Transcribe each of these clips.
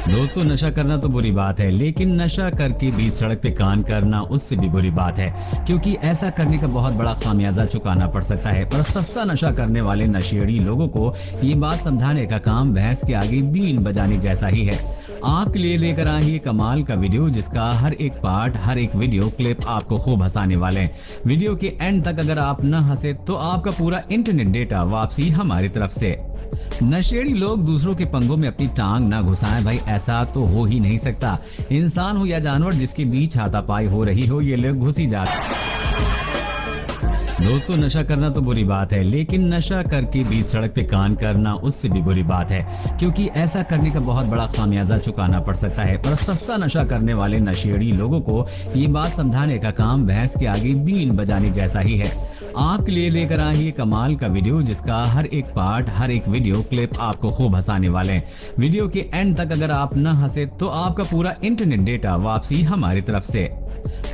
दोस्तों, नशा करना तो बुरी बात है, लेकिन नशा करके भी सड़क पे कान करना उससे भी बुरी बात है, क्योंकि ऐसा करने का बहुत बड़ा खामियाजा चुकाना पड़ सकता है। पर सस्ता नशा करने वाले नशेड़ी लोगों को ये बात समझाने का काम भैंस के आगे बीन बजाने जैसा ही है। आपके लिए लेकर आए ये कमाल का वीडियो, जिसका हर एक पार्ट, हर एक वीडियो क्लिप आपको खूब हंसाने वाले हैं। वीडियो के एंड तक अगर आप न हंसे तो आपका पूरा इंटरनेट डेटा वापसी हमारी तरफ से। नशेड़ी लोग दूसरों के पंगों में अपनी टांग ना घुसाएं भाई, ऐसा तो हो ही नहीं सकता। इंसान हो या जानवर, जिसके बीच हाथापाई हो रही हो, ये लोग घुस ही जाते। दोस्तों, नशा करना तो बुरी बात है, लेकिन नशा करके भी सड़क पे कान करना उससे भी बुरी बात है, क्योंकि ऐसा करने का बहुत बड़ा खामियाजा चुकाना पड़ सकता है। पर सस्ता नशा करने वाले नशेड़ी लोगों को ये बात समझाने का काम भैंस के आगे बीन बजाने जैसा ही है। आपके लिए लेकर आए ये कमाल का वीडियो, जिसका हर एक पार्ट, हर एक वीडियो क्लिप आपको खूब हंसाने वाले हैं। वीडियो के एंड तक अगर आप न हंसे तो आपका पूरा इंटरनेट डेटा वापसी हमारी तरफ से।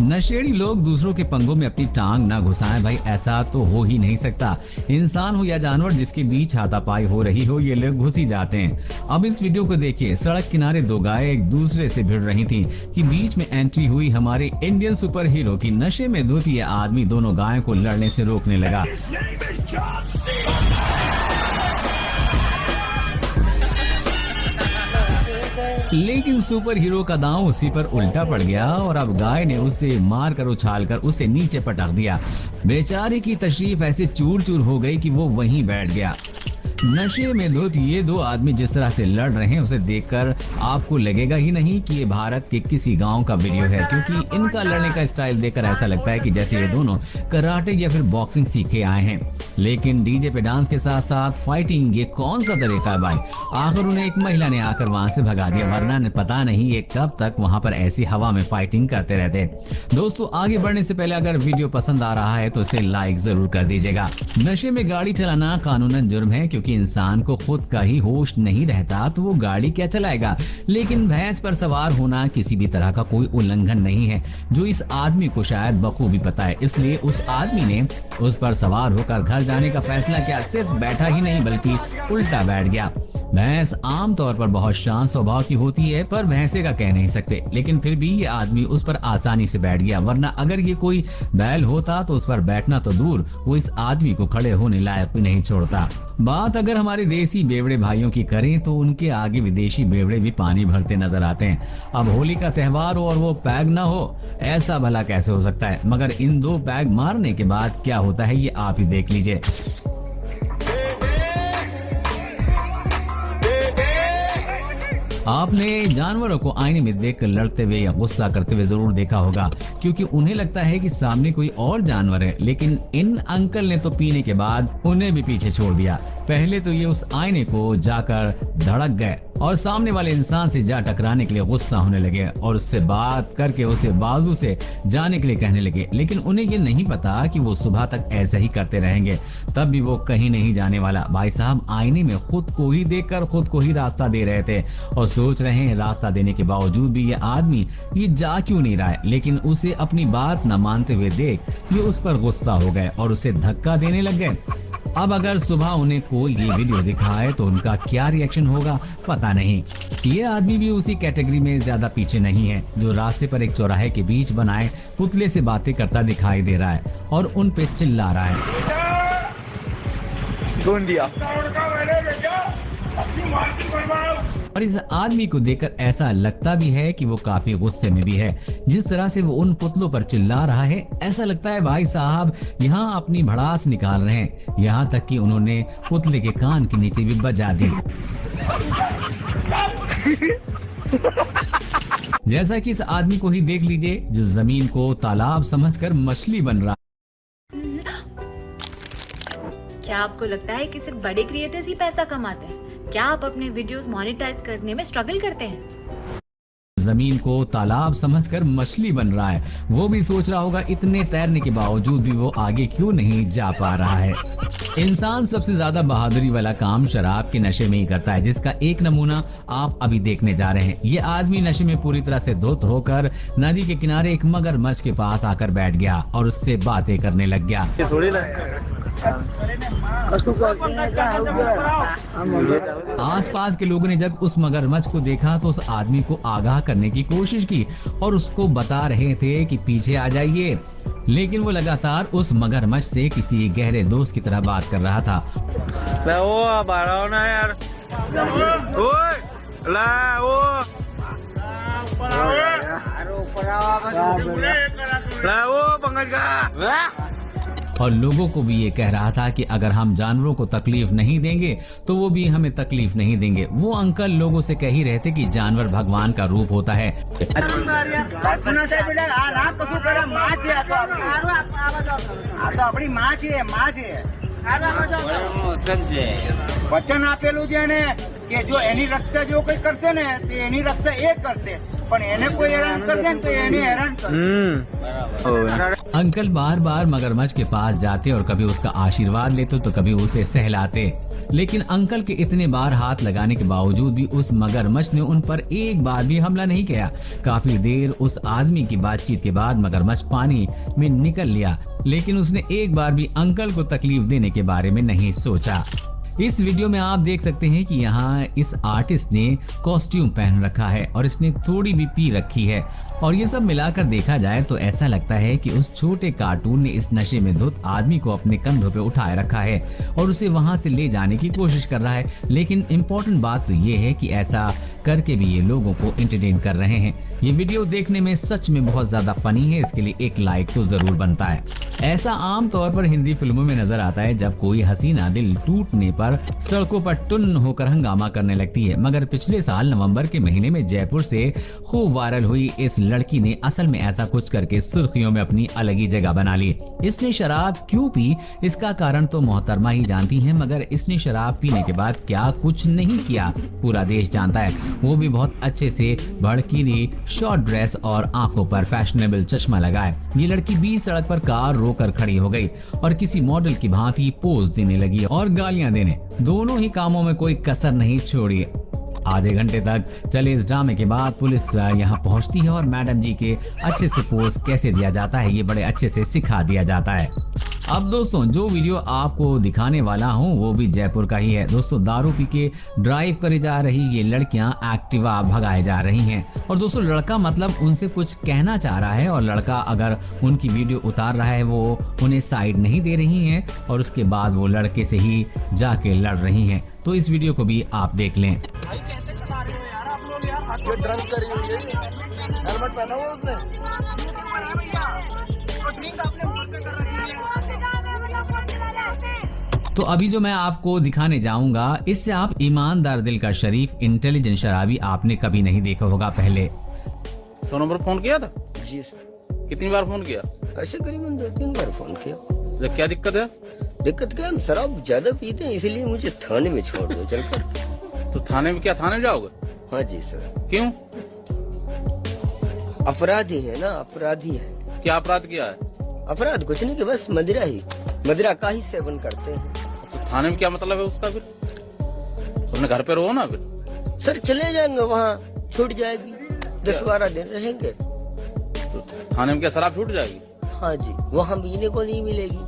नशेड़ी लोग दूसरों के पंगों में अपनी टांग ना घुसाएं भाई, ऐसा तो हो ही नहीं सकता। इंसान हो या जानवर, जिसके बीच हाथापाई हो रही हो, ये लोग घुस ही जाते हैं। अब इस वीडियो को देखिए। सड़क किनारे दो गायें एक दूसरे से भिड़ रही थीं कि बीच में एंट्री हुई हमारे इंडियन सुपर हीरो की नशे में धुत ये आदमी दोनों गायों को लड़ने से रोकने लगा। लेकिन सुपर हीरो का दांव उसी पर उल्टा पड़ गया और अब गाय ने उसे मारकर उछालकर उसे नीचे पटक दिया। बेचारे की तशरीफ ऐसे चूर चूर हो गई कि वो वहीं बैठ गया। नशे में धुत ये दो आदमी जिस तरह से लड़ रहे हैं, उसे देखकर आपको लगेगा ही नहीं कि ये भारत के किसी गांव का वीडियो है, क्योंकि इनका लड़ने का स्टाइल देखकर ऐसा लगता है कि जैसे ये दोनों कराटे या फिर बॉक्सिंग सीख के आए हैं। लेकिन डीजे पे डांस के साथ साथ फाइटिंग, ये कौन सा तरीका है भाई? आखिर उन्हें एक महिला ने आकर वहां से भगा दिया, वरना पता नहीं ये कब तक वहां पर ऐसी हवा में फाइटिंग करते रहते। दोस्तों, आगे बढ़ने से पहले अगर वीडियो पसंद आ रहा है तो इसे लाइक जरूर कर दीजिएगा। नशे में गाड़ी चलाना कानूनन जुर्म है, क्योंकि इंसान को खुद का ही होश नहीं रहता तो वो गाड़ी क्या चलाएगा। लेकिन भैंस पर सवार होना किसी भी तरह का कोई उल्लंघन नहीं है, जो इस आदमी को शायद बखूबी पता है। इसलिए उस आदमी ने उस पर सवार होकर घर जाने का फैसला किया। सिर्फ बैठा ही नहीं बल्कि उल्टा बैठ गया। भैंस आमतौर पर बहुत शांत स्वभाव की होती है, पर भैंसे का कह नहीं सकते। लेकिन फिर भी ये आदमी उस पर आसानी से बैठ गया, वरना अगर ये कोई बैल होता तो उस पर बैठना तो दूर, वो इस आदमी को खड़े होने लायक भी नहीं छोड़ता। बात अगर हमारे देसी बेवड़े भाइयों की करें तो उनके आगे विदेशी बेवड़े भी पानी भरते नजर आते हैं। अब होली का त्योहार हो और वो पैग ना हो, ऐसा भला कैसे हो सकता है? मगर इन दो पैग मारने के बाद क्या होता है ये आप ही देख लीजिए। आपने जानवरों को आईने में देखकर लड़ते हुए या गुस्सा करते हुए जरूर देखा होगा, क्योंकि उन्हें लगता है कि सामने कोई और जानवर है। लेकिन इन अंकल ने तो पीने के बाद उन्हें भी पीछे छोड़ दिया। पहले तो ये उस आईने को जाकर धड़क गए और सामने वाले इंसान से जा टकराने के लिए गुस्सा होने लगे और उससे बात करके उसे बाजू से जाने के लिए कहने लगे। लेकिन उन्हें ये नहीं पता कि वो सुबह तक ऐसे ही करते रहेंगे, तब भी वो कहीं नहीं जाने वाला। भाई साहब आईने में खुद को ही देखकर खुद को ही रास्ता दे रहे थे और सोच रहे हैं रास्ता देने के बावजूद भी ये आदमी ये जा क्यों नहीं रहा है। लेकिन उसे अपनी बात न मानते हुए देख ये उस पर गुस्सा हो गए और उसे धक्का देने लग गए। अब अगर सुबह उन्हें कोई ये वीडियो दिखाए तो उनका क्या रिएक्शन होगा पता नहीं। ये आदमी भी उसी कैटेगरी में ज्यादा पीछे नहीं है, जो रास्ते पर एक चौराहे के बीच बनाए पुतले से बातें करता दिखाई दे रहा है और उन पे चिल्ला रहा है। और इस आदमी को देखकर ऐसा लगता भी है कि वो काफी गुस्से में भी है। जिस तरह से वो उन पुतलों पर चिल्ला रहा है, ऐसा लगता है भाई साहब यहाँ अपनी भड़ास निकाल रहे हैं। यहाँ तक कि उन्होंने पुतले के कान के नीचे भी बजा दी। जैसा कि इस आदमी को ही देख लीजिए, जो जमीन को तालाब समझकर मछली बन रहा। क्या आपको लगता है कि सिर्फ बड़े क्रिएटर्स ही पैसा कमाते हैं? क्या आप अपने वीडियोस मोनेटाइज करने में स्ट्रगल करते हैं? जमीन को तालाब समझकर मछली बन रहा है। वो भी सोच रहा होगा इतने तैरने के बावजूद भी वो आगे क्यों नहीं जा पा रहा है। इंसान सबसे ज्यादा बहादुरी वाला काम शराब के नशे में ही करता है, जिसका एक नमूना आप अभी देखने जा रहे हैं। ये आदमी नशे में पूरी तरह से धुत होकर नदी के किनारे एक मगरमच्छ के पास आकर बैठ गया और उससे बातें करने लग गया। आसपास के लोगों ने जब उस मगरमच्छ को देखा तो उस आदमी को आगाह करने की कोशिश की और उसको बता रहे थे कि पीछे आ जाइए, लेकिन वो लगातार उस मगरमच्छ से किसी गहरे दोस्त की तरह बात कर रहा था। और लोगों को भी ये कह रहा था कि अगर हम जानवरों को तकलीफ नहीं देंगे तो वो भी हमें तकलीफ नहीं देंगे। वो अंकल लोगों से कह ही रहे थे कि जानवर भगवान का रूप होता है। વચન આપેલું છે ને કે જો એની રક્ષા જો કોઈ કરશે ને તો એની રક્ષા એ કરશે, પણ એને કોઈ હેરાન કરશે ને તો એને હેરાન કરશે। अंकल बार बार मगरमच्छ के पास जाते और कभी उसका आशीर्वाद लेते तो कभी उसे सहलाते, लेकिन अंकल के इतने बार हाथ लगाने के बावजूद भी उस मगरमच्छ ने उन पर एक बार भी हमला नहीं किया। काफी देर उस आदमी की बातचीत के बाद मगरमच्छ पानी में निकल लिया, लेकिन उसने एक बार भी अंकल को तकलीफ देने के बारे में नहीं सोचा। इस वीडियो में आप देख सकते हैं कि यहाँ इस आर्टिस्ट ने कॉस्ट्यूम पहन रखा है और इसने थोड़ी भी पी रखी है, और ये सब मिलाकर देखा जाए तो ऐसा लगता है कि उस छोटे कार्टून ने इस नशे में धुत आदमी को अपने कंधों पे उठाए रखा है और उसे वहां से ले जाने की कोशिश कर रहा है। लेकिन इम्पोर्टेंट बात तो ये है कि ऐसा करके भी ये लोगों को एंटरटेन कर रहे हैं। ये वीडियो देखने में सच में बहुत ज्यादा फनी है, इसके लिए एक लाइक तो जरूर बनता है। ऐसा आम तौर पर हिंदी फिल्मों में नजर आता है जब कोई हसीना दिल टूटने पर सड़कों पर टुन्न होकर हंगामा करने लगती है, मगर पिछले साल नवंबर के महीने में जयपुर से खूब वायरल हुई इस लड़की ने असल में ऐसा कुछ करके सुर्खियों में अपनी अलग ही जगह बना ली। इसने शराब क्यों पी इसका कारण तो मोहतरमा ही जानती हैं, मगर इसने शराब पीने के बाद क्या कुछ नहीं किया पूरा देश जानता है। वो भी बहुत अच्छे से भड़कीली शॉर्ट ड्रेस और आंखों पर फैशनेबल चश्मा लगाए। ये लड़की बीच सड़क पर कार रोकर खड़ी हो गई और किसी मॉडल की भांति पोज देने लगी और गालियां देने। दोनों ही कामों में कोई कसर नहीं छोड़ी। आधे घंटे तक चले इस ड्रामे के बाद पुलिस यहाँ पहुँचती है और मैडम जी के अच्छे से पोज कैसे दिया जाता है ये बड़े अच्छे से सिखा दिया जाता है। अब दोस्तों जो वीडियो आपको दिखाने वाला हूँ वो भी जयपुर का ही है। दोस्तों दारू पी के ड्राइव करे जा रही ये लड़कियां एक्टिवा भगाए जा रही हैं, और दोस्तों लड़का मतलब उनसे कुछ कहना चाह रहा है और लड़का अगर उनकी वीडियो उतार रहा है वो उन्हें साइड नहीं दे रही हैं और उसके बाद वो लड़के से ही जाके लड़ रही हैं। तो इस वीडियो को भी आप देख लें। भाई कैसे चला रहे हो यार आप लोग यार? ये ड्रंक करी हुई है, हेलमेट पहना हुआ उसने। तो अभी जो मैं आपको दिखाने जाऊंगा इससे आप ईमानदार दिल का शरीफ इंटेलिजेंट शराबी आपने कभी नहीं देखा होगा पहले। 100 नंबर फोन किया था? जी सर। कितनी बार फोन किया? ऐसे करीबन 2-3 बार फोन किया। तो क्या दिक्कत है? दिक्कत क्या, हम शराब ज्यादा पीते हैं इसलिए मुझे थाने में छोड़ दो चलकर। तो थाने में क्या, थाने में जाओगे? हाँ जी सर। क्यों? अपराधी है ना, अपराधी है। क्या अपराध किया है? अपराध कुछ नहीं कि बस मदिरा का ही सेवन करते हैं। तो थाने में क्या मतलब है उसका? फिर अपने घर पे रहो ना। फिर सर चले जाएंगे वहाँ, छूट जाएगी, 10-12 दिन रहेंगे। तो थाने में क्या शराब छूट जाएगी? हाँ जी, वहाँ पीने को नहीं मिलेगी।